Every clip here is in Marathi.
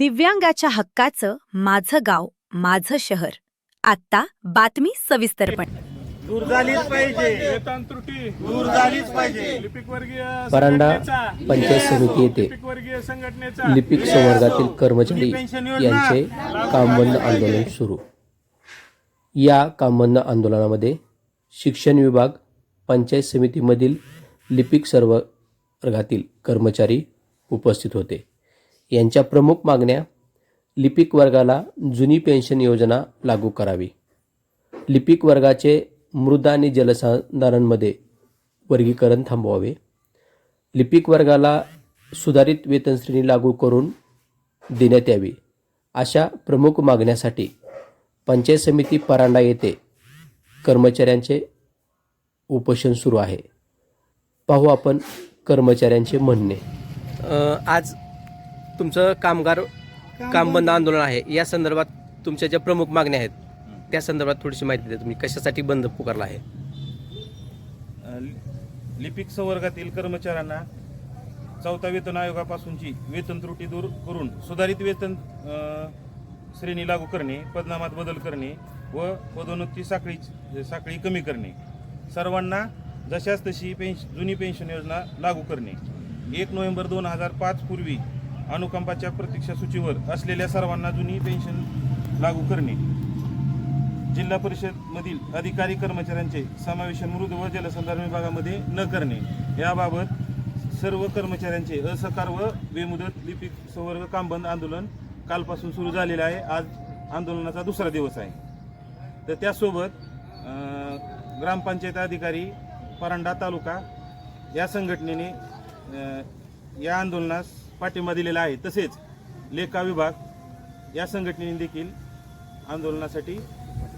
दिव्यांगाच्या हक्काचं माझं गाव माझं शहर. आता बातमी सविस्तरपणे. दूर झालीच पाहिजे, वेतन त्रुटी दूर झालीच पाहिजे. लिपिकवर्गीय परांडा संघटनेचा, पंचायत समिती येथे लिपिकवर्गीय संघटनेचा लिपिक संवर्गातील कर्मचारी यांचे कामबंद आंदोलन सुरू. या कामबंद आंदोलनामध्ये शिक्षण विभाग, पंचायत समितीमधील लिपिक सर्व वर्गातील कर्मचारी उपस्थित होते. यांच्या प्रमुख मागण्या: लिपिक वर्गाला जुनी पेन्शन योजना लागू करावी, लिपिक वर्गाचे मृदा आणि जलसंधारणमध्ये वर्गीकरण थांबवावे, लिपिक वर्गाला सुधारित वेतनश्रेणी लागू करून देण्यात यावी, अशा प्रमुख मागण्यासाठी पंचायत समिती परांडा येथे कर्मचाऱ्यांचे उपोषण सुरू आहे. पाहू आपण कर्मचाऱ्यांचे म्हणणे. आज तुमचं काम बंद आंदोलन आहे. या संदर्भात तुमच्या ज्या प्रमुख मागण्या आहेत त्या संदर्भात थोडीशी माहिती द्या. तुम्ही कशासाठी बंद पुकारला आहे? लिपिक संवर्गातील कर्मचाऱ्यांना 4था वेतन आयोगापासूनची वेतन त्रुटी दूर करून सुधारित वेतन श्रेणी लागू करणे, पदनामात बदल करणे व पदोन्नती साखळी कमी करणे, सर्वांना जशास तशी जुनी पेन्शन योजना लागू करणे, 1 नोव्हेंबर 2005 पूर्वी अनुकंपाच्या प्रतीक्षा सूचीवर असलेल्या सर्वांना जुनी पेन्शन लागू करणे, जिल्हा परिषदमधील अधिकारी कर्मचाऱ्यांचे समावेशन मृद व जलसंधारण विभागामध्ये न करणे, याबाबत सर्व कर्मचाऱ्यांचे असहकार व बेमुदत लिपिक संवर्ग कामबंद आंदोलन कालपासून सुरू झालेले आहे. आज आंदोलनाचा दुसरा दिवस आहे. तर त्यासोबत ग्रामपंचायत अधिकारी परांडा तालुका या संघटनेने या आंदोलनास पाठिंबा दिलेला आहे. तसेच लेखा विभाग या संघटनेने देखील आंदोलनासाठी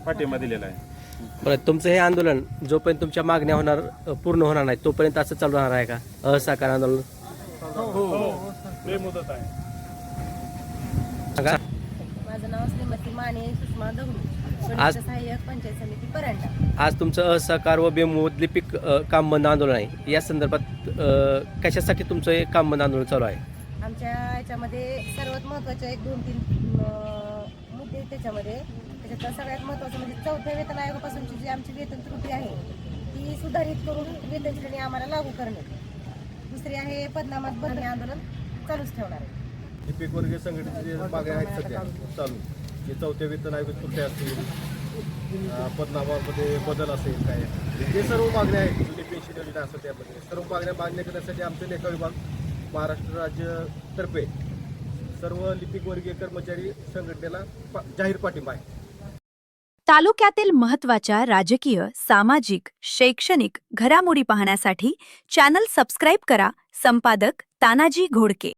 पाठिंबा दिलेला आहे. बरं, तुमचं हे आंदोलन जोपर्यंत तुमच्या मागण्या पूर्ण होणार नाही तोपर्यंत असं चालू राहणार आहे का? असहकार आंदोलन हो बेमुदत आहे. माझं नाव श्रीमती माने सुषमा दगडू, आज सहाय्यक पंचायत समिती परांडा. आज तुमचं असहकार व बेमुदत लिपिक कामबंद आंदोलन आहे. या संदर्भात कशासाठी तुमचं हे कामबंद आंदोलन चालू आहे? आमच्या याच्यामध्ये सर्वात महत्त्वाचे 1-2-3 मुद्दे आहेत त्याच्यामध्ये. त्याच्यात सगळ्यात महत्त्वाचं म्हणजे 4थ्या वेतन आयोगापासूनची जी आमची वेतन त्रुटी आहे ती सुधारित करून वेतन श्रेणी आम्हाला लागू करणे. दुसरी आहे पदनामात बदल आंदोलन चालूच ठेवणार आहे. लिपिक वर्गीय संघटनेचे जे मागण्या आहेत सध्या चालू, जे 4थ्या वेतन आयोग त्रुट्या असतील, पदनामामध्ये बदल असेल, काय हे सर्व मागण्या आहेत. जुनी पेन्शन योजना असतात त्यामध्ये सर्व मागण्या करण्यासाठी आमचे लेखा विभाग महाराष्ट्र राज्यातर्फे सर्व लिपिक वर्गीय कर्मचारी संघटनेला जाहीर पाठिंबा आहे. तालुक्यातील महत्त्वाच्या राजकीय, सामाजिक, शैक्षणिक घडामोडी पाहण्यासाठी चॅनल सबस्क्राईब करा. संपादक तानाजी घोडके.